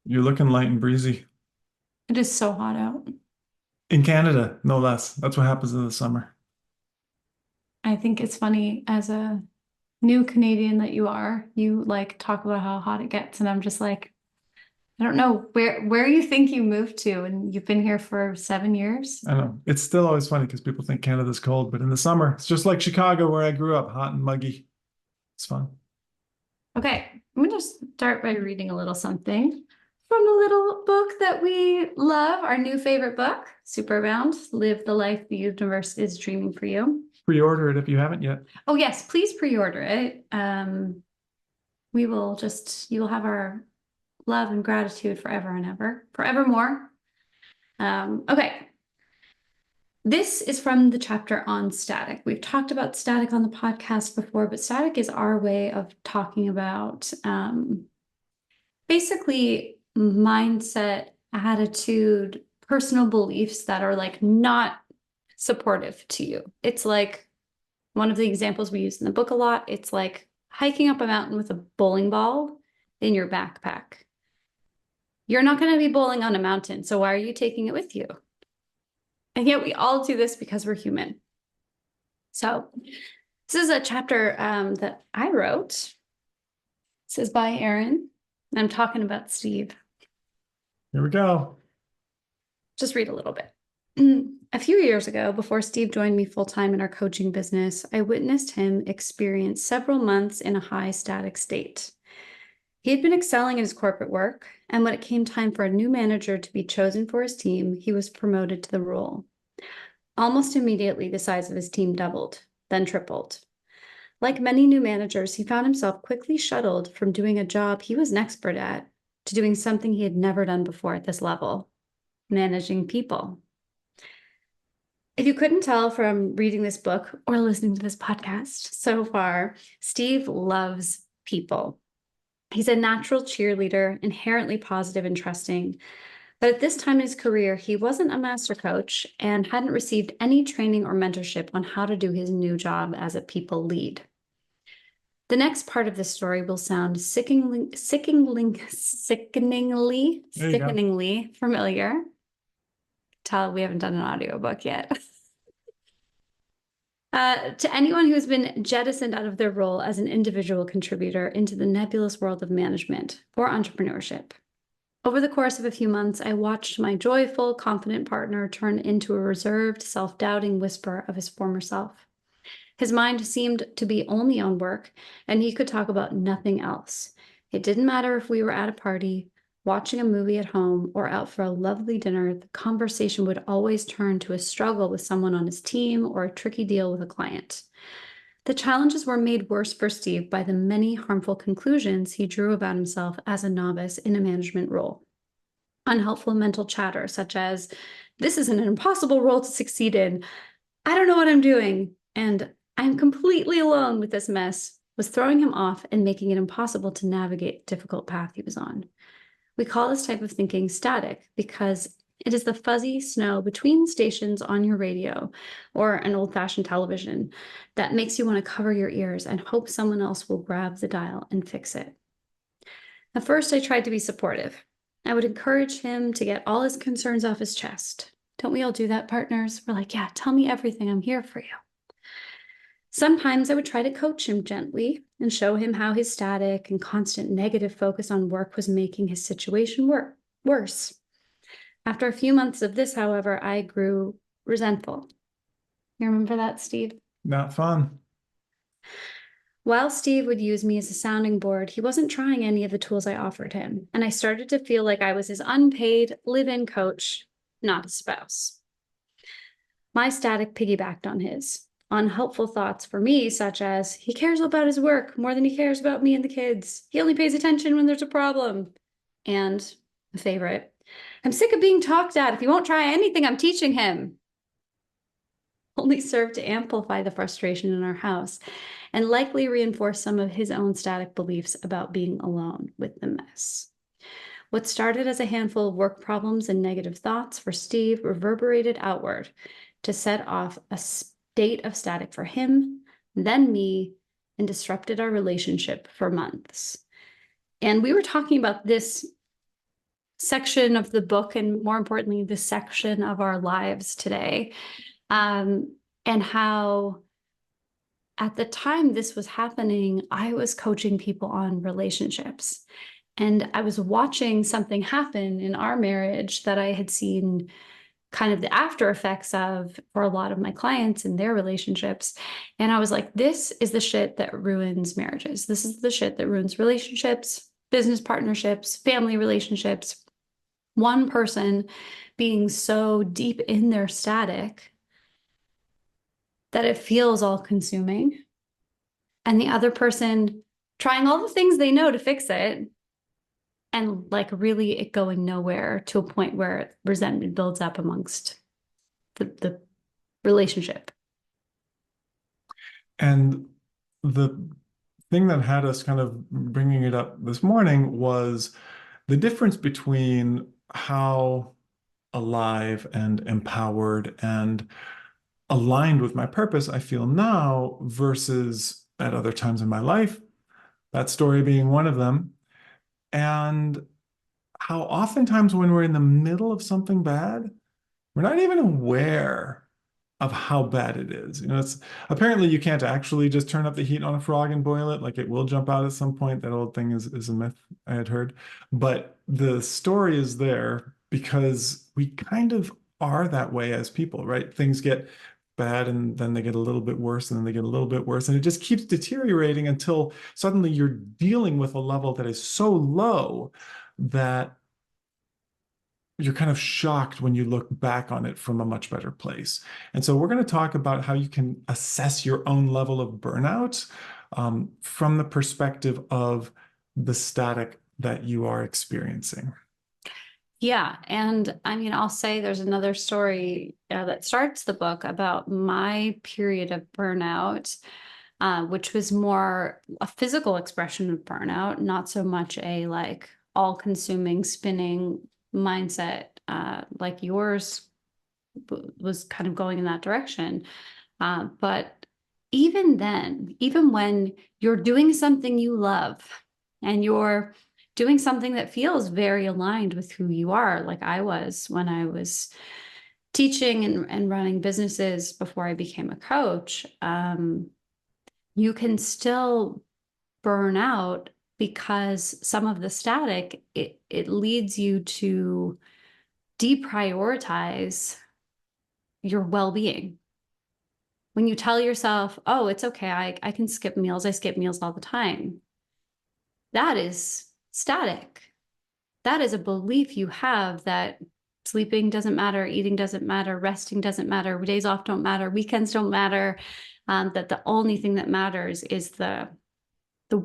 You're looking light and breezy. It is so hot out. In Canada, no less. That's what happens in the summer. I think it's funny as a new Canadian that you are, you like talk about how hot it gets, and I'm just like, I don't know where you think you moved to, and you've been here for 7 years. I know. It's still always funny because people think Canada's cold, but in the summer, it's just like Chicago where I grew up, hot and muggy. It's fun. Okay, I'm gonna start by reading a little something from the little book that we love, our new favorite book, Superabound, Live the Life the Universe is Dreaming for You. Pre-order it if you haven't yet. Oh yes, please pre-order it. We will you will have our love and gratitude forever and ever, forevermore. Okay. This is from the chapter on static. We've talked about static on the podcast before, but static is our way of talking about basically mindset, attitude, personal beliefs that are like not supportive to you. It's like one of the examples we use in the book a lot. It's like hiking up a mountain with a bowling ball in your backpack. You're not going to be bowling on a mountain, so why are you taking it with you? And yet we all do this because we're human. So this is a chapter that I wrote. This is by Erin. I'm talking about Steve. Here we go. Just read a little bit. A few years ago, before Steve joined me full-time in our coaching business, I witnessed him experience several months in a high static state. He had been excelling in his corporate work, and when it came time for a new manager to be chosen for his team, he was promoted to the role. Almost immediately, the size of his team doubled, then tripled. Like many new managers, he found himself quickly shuttled from doing a job he was an expert at to doing something he had never done before at this level, managing people. If you couldn't tell from reading this book or listening to this podcast so far, Steve loves people. He's a natural cheerleader, inherently positive and trusting. But at this time in his career, he wasn't a master coach and hadn't received any training or mentorship on how to do his new job as a people lead. The next part of this story will sound There you go. sickeningly familiar. Tell we haven't done an audiobook yet. To anyone who has been jettisoned out of their role as an individual contributor into the nebulous world of management or entrepreneurship. Over the course of a few months, I watched my joyful, confident partner turn into a reserved, self-doubting whisper of his former self. His mind seemed to be only on work, and he could talk about nothing else. It didn't matter if we were at a party, watching a movie at home, or out for a lovely dinner, the conversation would always turn to a struggle with someone on his team or a tricky deal with a client. The challenges were made worse for Steve by the many harmful conclusions he drew about himself as a novice in a management role. Unhelpful mental chatter, such as, "This is an impossible role to succeed in. I don't know what I'm doing," and "I'm completely alone with this mess," was throwing him off and making it impossible to navigate the difficult path he was on. We call this type of thinking static because it is the fuzzy snow between stations on your radio or an old-fashioned television that makes you want to cover your ears and hope someone else will grab the dial and fix it. At first, I tried to be supportive. I would encourage him to get all his concerns off his chest. Don't we all do that, partners? We're like, yeah, tell me everything. I'm here for you. Sometimes I would try to coach him gently and show him how his static and constant negative focus on work was making his situation worse. After a few months of this, however, I grew resentful. You remember that, Steve? Not fun. While Steve would use me as a sounding board, he wasn't trying any of the tools I offered him, and I started to feel like I was his unpaid live-in coach, not a spouse. My static piggybacked on his. Unhelpful thoughts for me, such as, "He cares about his work more than he cares about me and the kids. He only pays attention when there's a problem." And a favorite, "I'm sick of being talked at. If he won't try anything I'm teaching him," only served to amplify the frustration in our house and likely reinforce some of his own static beliefs about being alone with the mess. What started as a handful of work problems and negative thoughts for Steve reverberated outward to set off a state of static for him, then me, and disrupted our relationship for months. And we were talking about this section of the book, and more importantly, this section of our lives today. And how at the time this was happening, I was coaching people on relationships. And I was watching something happen in our marriage that I had seen kind of the after effects of for a lot of my clients in their relationships. And I was like, this is the shit that ruins marriages. This is the shit that ruins relationships, business partnerships, family relationships. One person being so deep in their static that it feels all consuming, and the other person trying all the things they know to fix it, and like really it going nowhere to a point where resentment builds up amongst the relationship. And the thing that had us kind of bringing it up this morning was the difference between how alive and empowered and aligned with my purpose I feel now versus at other times in my life, that story being one of them. And how oftentimes when we're in the middle of something bad, we're not even aware of how bad it is. It's apparently you can't actually just turn up the heat on a frog and boil it. Like it will jump out at some point. That old thing is a myth I had heard. But the story is there because we kind of are that way as people, right? Things get bad and then they get a little bit worse and then they get a little bit worse. And it just keeps deteriorating until suddenly you're dealing with a level that is so low that you're kind of shocked when you look back on it from a much better place. And so we're going to talk about how you can assess your own level of burnout from the perspective of the static that you are experiencing. Yeah. And I mean, I'll say there's another story that starts the book about my period of burnout, which was more a physical expression of burnout, not so much a like all-consuming spinning mindset like yours was kind of going in that direction. But even then, even when you're doing something you love and you're doing something that feels very aligned with who you are, like I was when I was teaching and running businesses before I became a coach, you can still burn out because some of the static, it leads you to deprioritize your well-being. When you tell yourself, oh, it's okay, I can skip meals. I skip meals all the time. That is static. That is a belief you have that sleeping doesn't matter, eating doesn't matter, resting doesn't matter, days off don't matter, weekends don't matter, that the only thing that matters is the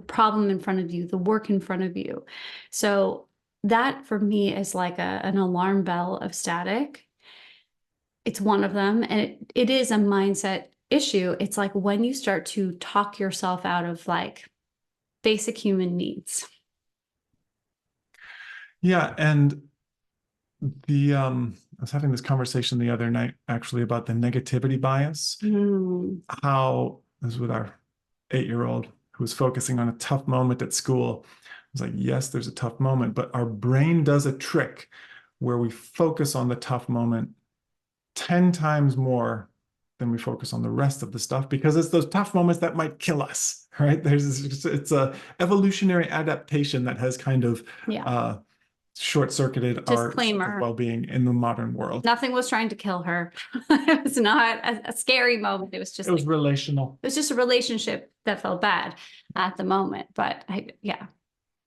problem in front of you, the work in front of you. So that for me is like an alarm bell of static. It's one of them, and it is a mindset issue. It's like when you start to talk yourself out of like basic human needs. Yeah, and I was having this conversation the other night actually about the negativity bias. How this was with our 8-year-old who was focusing on a tough moment at school. I was like, yes, there's a tough moment, but our brain does a trick where we focus on the tough moment 10 times more than we focus on the rest of the stuff because it's those tough moments that might kill us, right? It's a evolutionary adaptation that has kind of short-circuited our Disclaimer. well-being in the modern world. Nothing was trying to kill her. It was not a scary moment. It was just It was relational. It was just a relationship that felt bad at the moment. But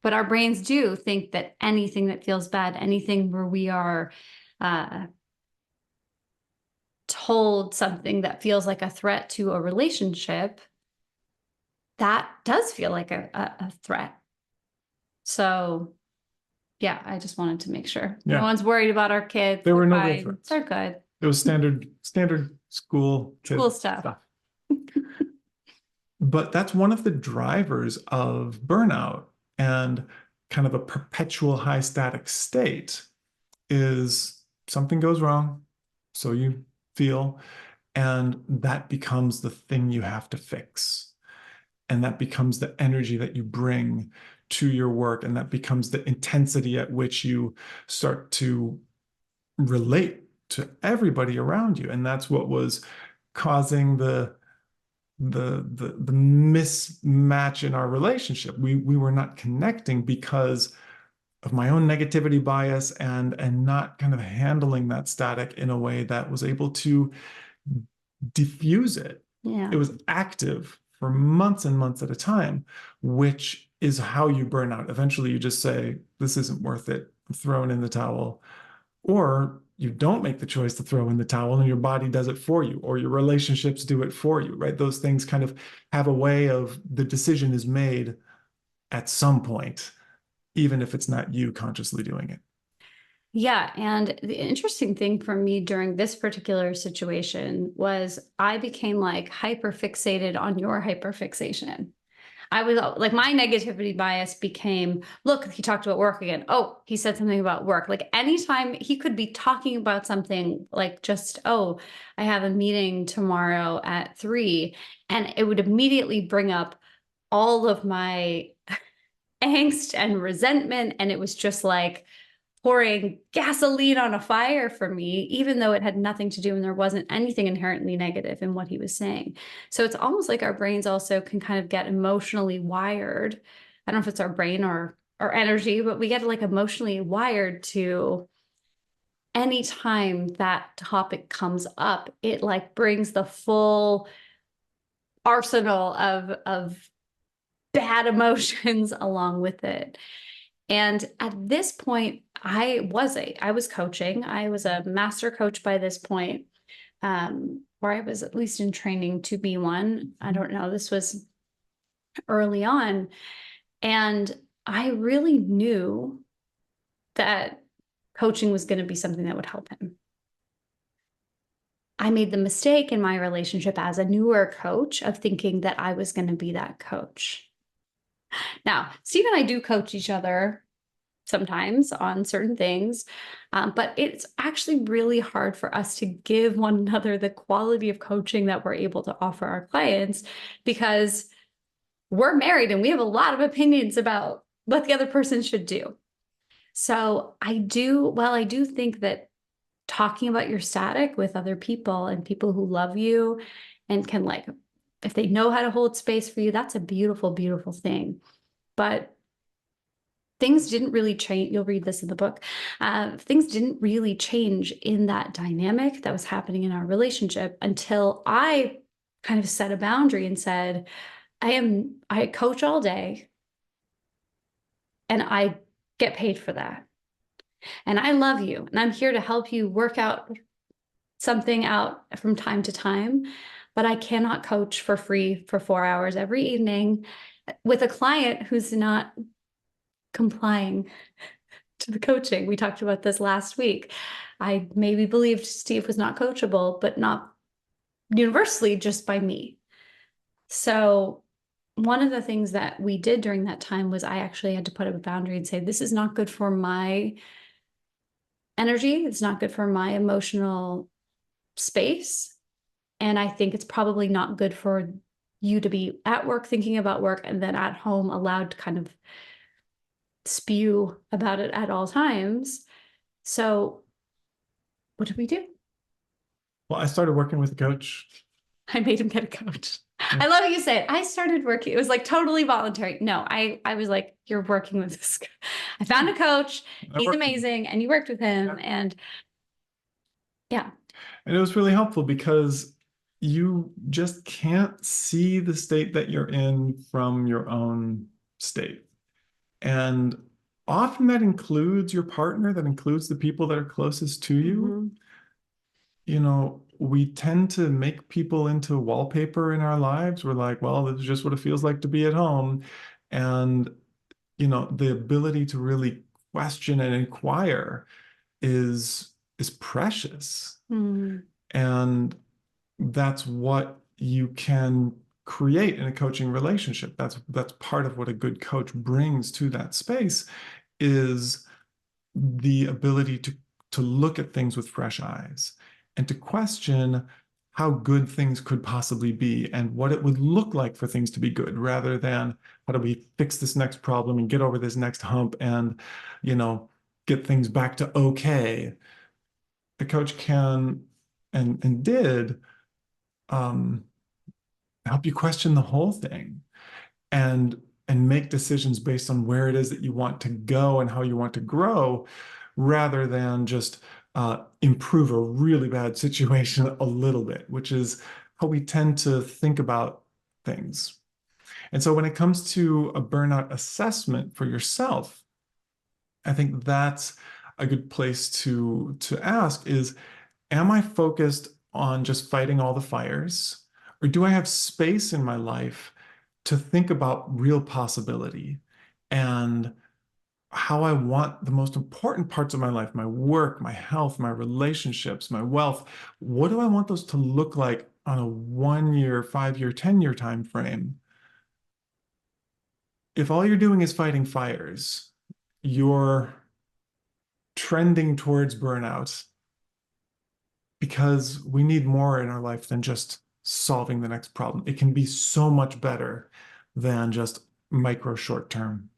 but our brains do think that anything that feels bad, anything where we are told something that feels like a threat to a relationship, that does feel like a threat. So yeah, I just wanted to make sure no one's worried about our kids. There were no real threats. They're good. It was standard school stuff. But that's one of the drivers of burnout and kind of a perpetual high static state is something goes wrong, so you feel, and that becomes the thing you have to fix. And that becomes the energy that you bring to your work. And that becomes the intensity at which you start to relate to everybody around you. And that's what was causing the mismatch in our relationship. We were not connecting because of my own negativity bias and not kind of handling that static in a way that was able to diffuse it. Yeah. It was active for months and months at a time, which is how you burn out. Eventually, you just say, this isn't worth it, I'm throwing in the towel. Or you don't make the choice to throw in the towel and your body does it for you, or your relationships do it for you, right? Those things kind of have a way of the decision is made at some point, even if it's not you consciously doing it. Yeah. And the interesting thing for me during this particular situation was I became like hyper fixated on your hyper fixation. I was like, my negativity bias became, look, he talked about work again. Oh, he said something about work. Like anytime he could be talking about something like just, oh, I have a meeting tomorrow at 3, and it would immediately bring up all of my angst and resentment. And it was just like pouring gasoline on a fire for me, even though it had nothing to do and there wasn't anything inherently negative in what he was saying. So it's almost like our brains also can kind of get emotionally wired. I don't know if it's our brain or energy, but we get like emotionally wired to anytime that topic comes up, it like brings the full arsenal of bad emotions along with it. And at this point, I was coaching. I was a master coach by this point, or I was at least in training to be one. I don't know. This was early on. And I really knew that coaching was going to be something that would help him. I made the mistake in my relationship as a newer coach of thinking that I was going to be that coach. Now, Steve and I do coach each other sometimes on certain things, but it's actually really hard for us to give one another the quality of coaching that we're able to offer our clients because we're married and we have a lot of opinions about what the other person should do. So I do think that talking about your static with other people and people who love you and can like, if they know how to hold space for you, that's a beautiful, beautiful thing. But things didn't really change. You'll read this in the book. Things didn't really change in that dynamic that was happening in our relationship until I kind of set a boundary and said, I coach all day and I get paid for that. And I love you and I'm here to help you work out something out from time to time, but I cannot coach for free for 4 hours every evening with a client who's not complying to the coaching. We talked about this last week. I maybe believed Steve was not coachable, but not universally, just by me. So one of the things that we did during that time was I actually had to put up a boundary and say, this is not good for my energy. It's not good for my emotional space. And I think it's probably not good for you to be at work thinking about work and then at home allowed to kind of spew about it at all times. So what did we do? Well, I started working with a coach. I made him get a coach. Yeah. I love how you say it. I started working. It was like totally voluntary. No, I was like, you're working with this. I found a coach. He's amazing. And you worked with him. Yeah. And yeah. And it was really helpful because you just can't see the state that you're in from your own state. And often that includes your partner, that includes the people that are closest to you. Mm-hmm. You know, we tend to make people into wallpaper in our lives. We're like, well, this is just what it feels like to be at home. And, you know, the ability to really question and inquire is precious. Mm-hmm. And that's what you can create in a coaching relationship. That's part of what a good coach brings to that space is the ability to look at things with fresh eyes and to question how good things could possibly be and what it would look like for things to be good, rather than how do we fix this next problem and get over this next hump and, you know, get things back to okay. The coach can and did um, help you question the whole thing and make decisions based on where it is that you want to go and how you want to grow, rather than just improve a really bad situation a little bit, which is how we tend to think about things. And so when it comes to a burnout assessment for yourself, I think that's a good place to ask is, am I focused on just fighting all the fires? Or do I have space in my life to think about real possibility and how I want the most important parts of my life, my work, my health, my relationships, my wealth? What do I want those to look like on a 1 year, 5 year, 10 year time frame? If all you're doing is fighting fires, you're trending towards burnout, because we need more in our life than just solving the next problem. It can be so much better than just micro short term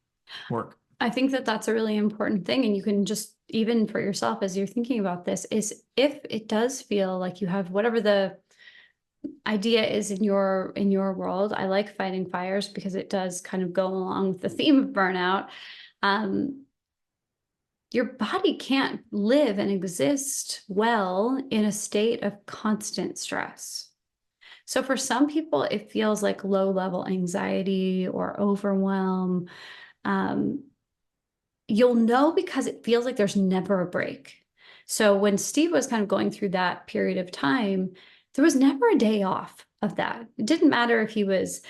work. I think that that's a really important thing. And you can just, even for yourself, as you're thinking about this, is if it does feel like you have whatever the idea is in your world. I like fighting fires because it does kind of go along with the theme of burnout. Your body can't live and exist well in a state of constant stress. So for some people, it feels like low level anxiety or overwhelm. Um, you'll know because it feels like there's never a break. So when Steve was kind of going through that period of time, there was never a day off of that. It didn't matter if he was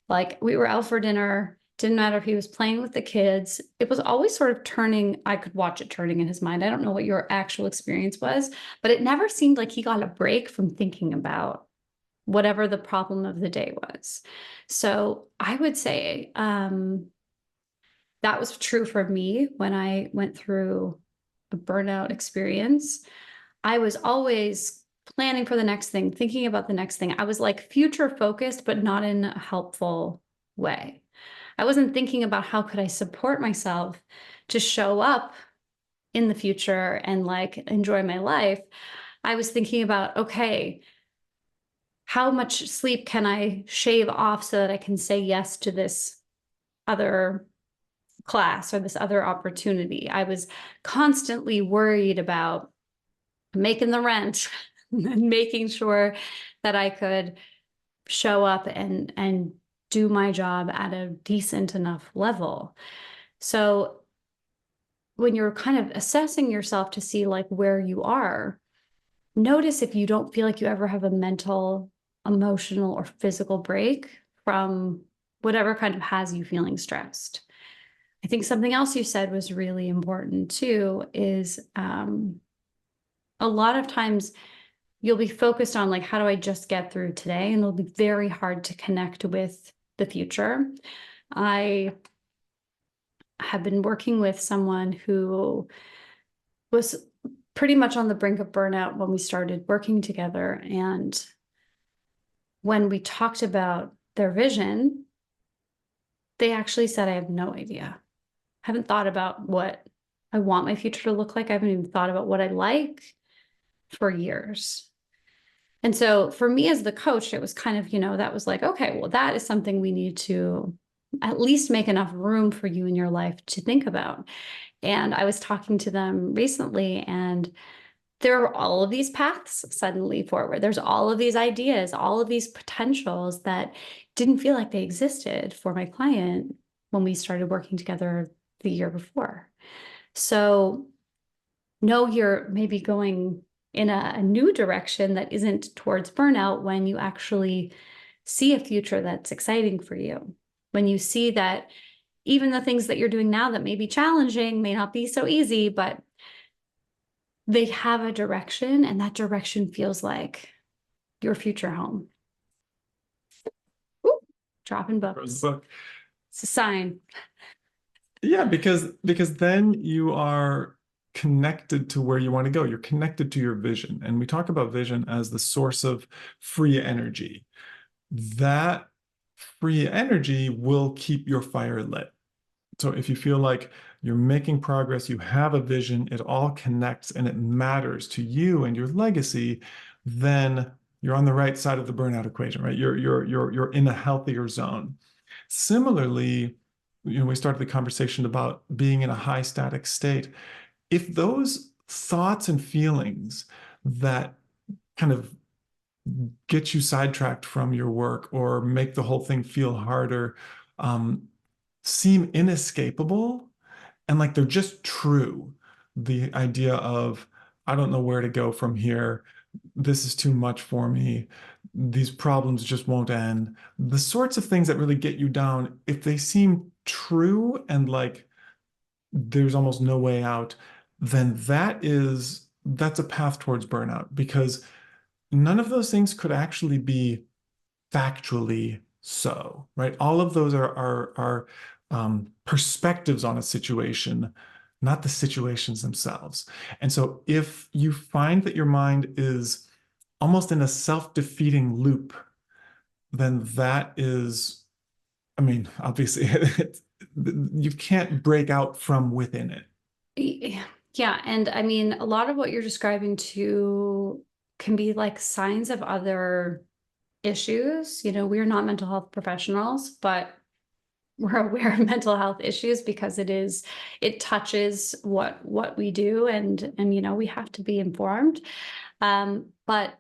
like, we were out for dinner, didn't matter if he was playing with the kids. It was always sort of turning. I could watch it turning in his mind. I don't know what your actual experience was, but it never seemed like he got a break from thinking about whatever the problem of the day was. So I would say that was true for me when I went through a burnout experience. I was always planning for the next thing, thinking about the next thing. I was like future focused, but not in a helpful way. I wasn't thinking about how could I support myself to show up in the future and like enjoy my life. I was thinking about, okay, how much sleep can I shave off so that I can say yes to this other class or this other opportunity? I was constantly worried about making the rent and making sure that I could show up and do my job at a decent enough level. So when you're kind of assessing yourself to see like where you are, notice if you don't feel like you ever have a mental, emotional, or physical break from whatever kind of has you feeling stressed. I think something else you said was really important too, is a lot of times you'll be focused on like, how do I just get through today? And it'll be very hard to connect with the future. I have been working with someone who was pretty much on the brink of burnout when we started working together. And when we talked about their vision, they actually said, I have no idea. I haven't thought about what I want my future to look like. I haven't even thought about what I like for years. And so for me as the coach, it was kind of, that was like, okay, well, that is something we need to at least make enough room for you in your life to think about. And I was talking to them recently, and there are all of these paths suddenly forward. There's all of these ideas, all of these potentials that didn't feel like they existed for my client when we started working together the year before. So know you're maybe going in a new direction that isn't towards burnout when you actually see a future that's exciting for you. When you see that even the things that you're doing now that may be challenging, may not be so easy, but they have a direction, and that direction feels like your future home. Ooh, dropping books. Book. It's a sign. Yeah, because then you are connected to where you want to go. You're connected to your vision. And we talk about vision as the source of free energy. That free energy will keep your fire lit. So if you feel like you're making progress, you have a vision, it all connects and it matters to you and your legacy, then you're on the right side of the burnout equation, right? You're in a healthier zone. Similarly, we started the conversation about being in a high static state. If those thoughts and feelings that kind of get you sidetracked from your work or make the whole thing feel harder, seem inescapable and like they're just true. The idea of, I don't know where to go from here. This is too much for me. These problems just won't end. The sorts of things that really get you down, if they seem true and like there's almost no way out, then that's a path towards burnout because none of those things could actually be factually so, right? All of those are perspectives on a situation, not the situations themselves. And so if you find that your mind is almost in a self-defeating loop, then that is, I mean, obviously you can't break out from within it. Yeah. And I mean, a lot of what you're describing too can be like signs of other issues. We're not mental health professionals, but we're aware of mental health issues because it touches what we do, and we have to be informed. But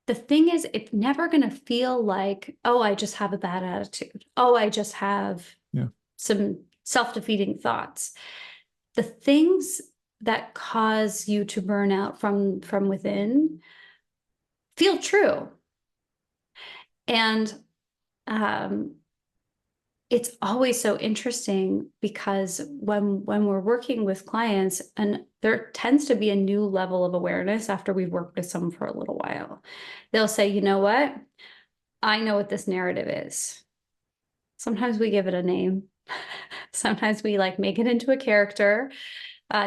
the thing is, it's never going to feel like, oh, I just have a bad attitude. Oh, I just have some self-defeating thoughts. The things that cause you to burn out from within feel true. And it's always so interesting because when we're working with clients, and there tends to be a new level of awareness after we've worked with someone for a little while, they'll say, you know what? I know what this narrative is. Sometimes we give it a name. Sometimes we like make it into a character,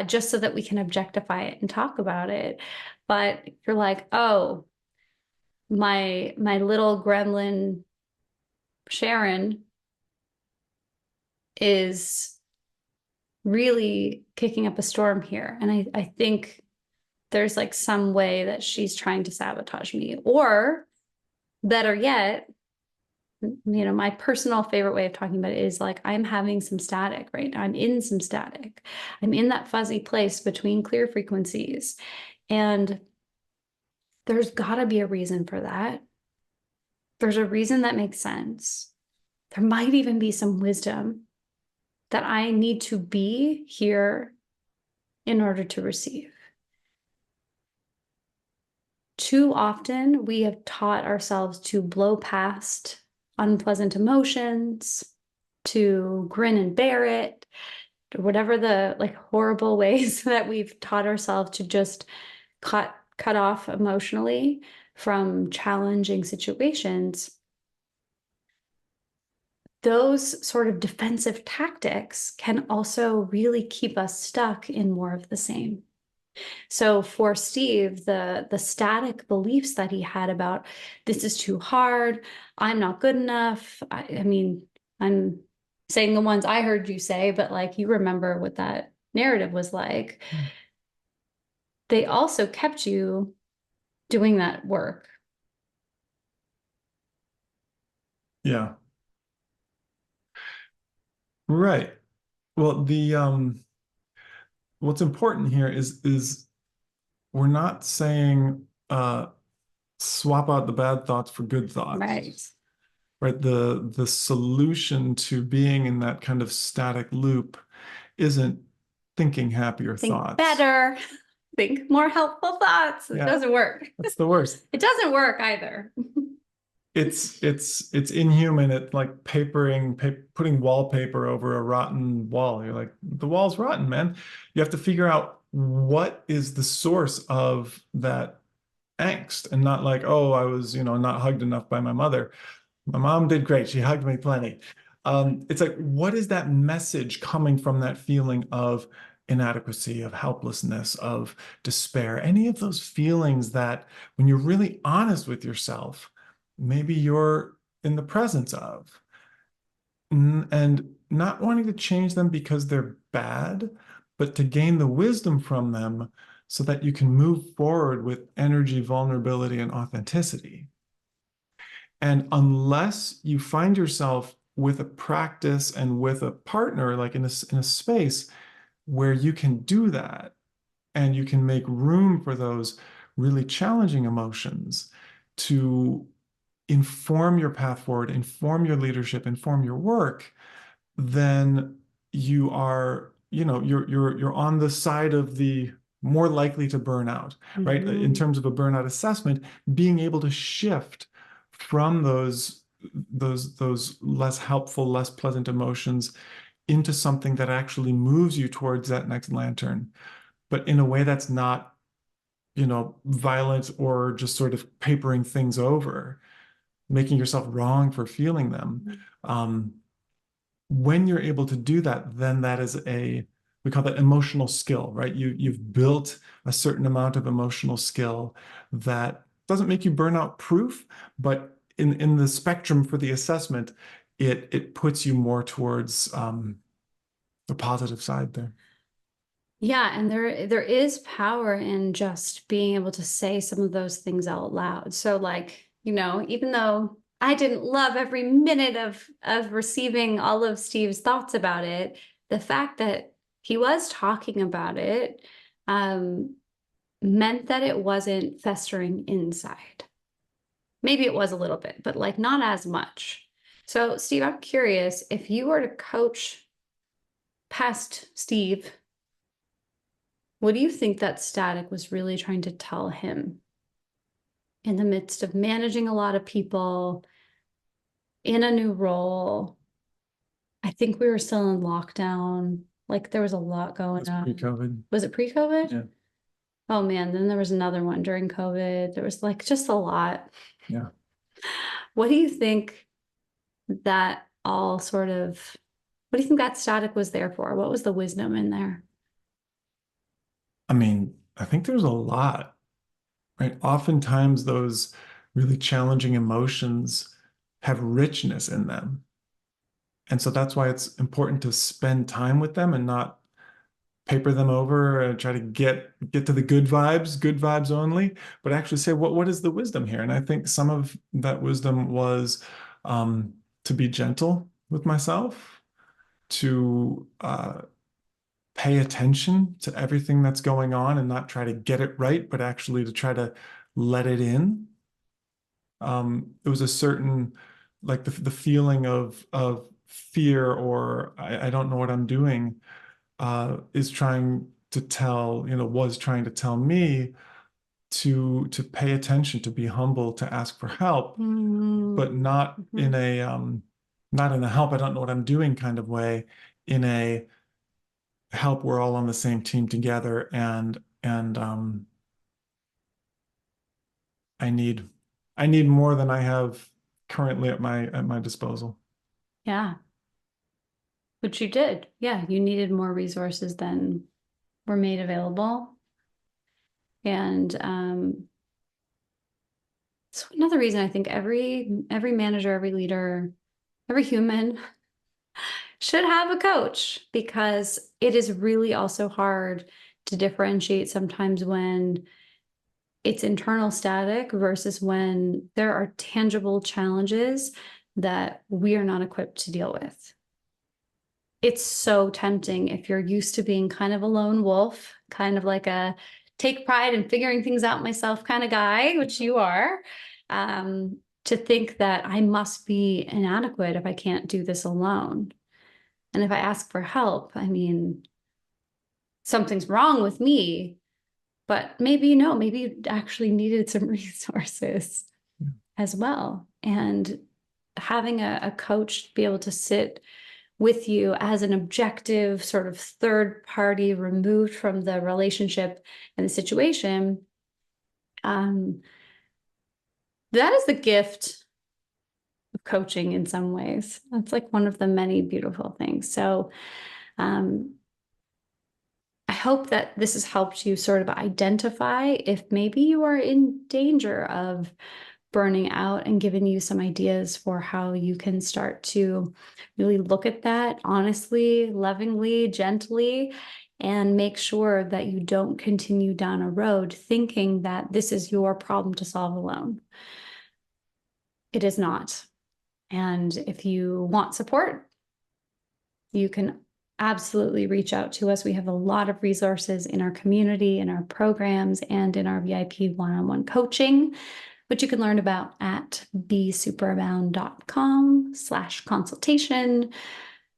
just so that we can objectify it and talk about it. But you're like, oh, my little gremlin Sharon is really kicking up a storm here. And I think there's like some way that she's trying to sabotage me. Or better yet, my personal favorite way of talking about it is like, I'm having some static right now. I'm in some static. I'm in that fuzzy place between clear frequencies. And there's got to be a reason for that. There's a reason that makes sense. There might even be some wisdom that I need to be here in order to receive. Too often, we have taught ourselves to blow past unpleasant emotions, to grin and bear it, or whatever the like horrible ways that we've taught ourselves to just cut off emotionally from challenging situations. Those sort of defensive tactics can also really keep us stuck in more of the same. So for Steve, the static beliefs that he had about this is too hard, I'm not good enough. I mean, I'm saying the ones I heard you say, but like you remember what that narrative was like. They also kept you doing that work. Yeah. Right. Well, what's important here is we're not saying swap out the bad thoughts for good thoughts. Right. Right. The solution to being in that kind of static loop isn't thinking happier Think thoughts. better. Think more helpful thoughts. It doesn't work. That's the worst. It doesn't work either. It's inhuman. It's like putting wallpaper over a rotten wall. You're like, the wall's rotten, man. You have to figure out what is the source of that angst, and not like, oh, I was, not hugged enough by my mother. My mom did great. She hugged me plenty. It's like, what is that message coming from that feeling of inadequacy, of helplessness, of despair, any of those feelings that when you're really honest with yourself, maybe you're in the presence of, and not wanting to change them because they're bad, but to gain the wisdom from them so that you can move forward with energy, vulnerability, and authenticity. And unless you find yourself with a practice and with a partner, like in a space where you can do that and you can make room for those really challenging emotions to inform your path forward, inform your leadership, inform your work, then you are, you're on the side of the more likely to burn out, right? In terms of a burnout assessment, being able to shift from those less helpful, less pleasant emotions into something that actually moves you towards that next lantern, but in a way that's not, violent or just sort of papering things over, making yourself wrong for feeling them. When you're able to do that, then that is we call that emotional skill, right? You've built a certain amount of emotional skill that doesn't make you burnout proof, but in the spectrum for the assessment, it puts you more towards the positive side there. Yeah, and there is power in just being able to say some of those things out loud. So like, even though I didn't love every minute of receiving all of Steve's thoughts about it, the fact that he was talking about it meant that it wasn't festering inside. Maybe it was a little bit, but like not as much. So Steve, I'm curious if you were to coach past Steve, what do you think that static was really trying to tell him in the midst of managing a lot of people in a new role? I think we were still in lockdown. Like there was a lot going That's on. pre-COVID. Was it pre-COVID? Yeah. Oh man, then there was another one during COVID. There was like just a lot. Yeah. What do you think that what do you think that static was there for? What was the wisdom in there? I mean, I think there's a lot, right? Oftentimes those really challenging emotions have richness in them. And so that's why it's important to spend time with them and not paper them over and try to get to the good vibes only, but actually say, what is the wisdom here? And I think some of that wisdom was to be gentle with myself, to pay attention to everything that's going on and not try to get it right, but actually to try to let it in. It was a certain, like the feeling of fear or I don't know what I'm doing, is trying to tell, was trying to tell me to pay attention, to be humble, to ask for help, but not in a not in a help, I don't know what I'm doing kind of way, in a help, we're all on the same team together, and I need I need more than I have currently at my disposal. Yeah, which you did. Yeah, you needed more resources than were made available. And so another reason I think every manager, every leader, every human should have a coach, because it is really also hard to differentiate sometimes when it's internal static versus when there are tangible challenges that we are not equipped to deal with. It's so tempting if you're used to being kind of a lone wolf, kind of like a take pride in figuring things out myself kind of guy, which you are, to think that I must be inadequate if I can't do this alone. And if I ask for help, I mean, something's wrong with me, but maybe maybe you actually needed some resources as well. And having a coach be able to sit with you as an objective sort of third party removed from the relationship and the situation, that is the gift of coaching in some ways. That's like one of the many beautiful things. So hope that this has helped you sort of identify if maybe you are in danger of burning out, and given you some ideas for how you can start to really look at that honestly, lovingly, gently, and make sure that you don't continue down a road thinking that this is your problem to solve alone. It is not. And if you want support, you can absolutely reach out to us. We have a lot of resources in our community, in our programs, and in our VIP one-on-one coaching, which you can learn about at besuperabound.com/consultation.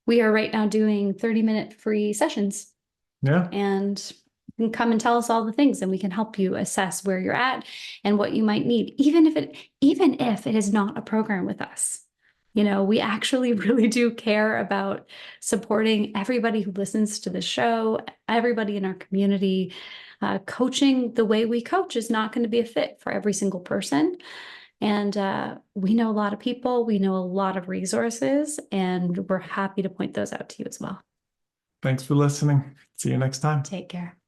We are right now doing 30-minute free sessions, Yeah. and you can come and tell us all the things, and we can help you assess where you're at and what you might need, even if it is not a program with us. You know, we actually really do care about supporting everybody who listens to the show, everybody in our community. Coaching the way we coach is not going to be a fit for every single person. And we know a lot of people, we know a lot of resources, and we're happy to point those out to you as well. Thanks for listening. See you next time. Take care.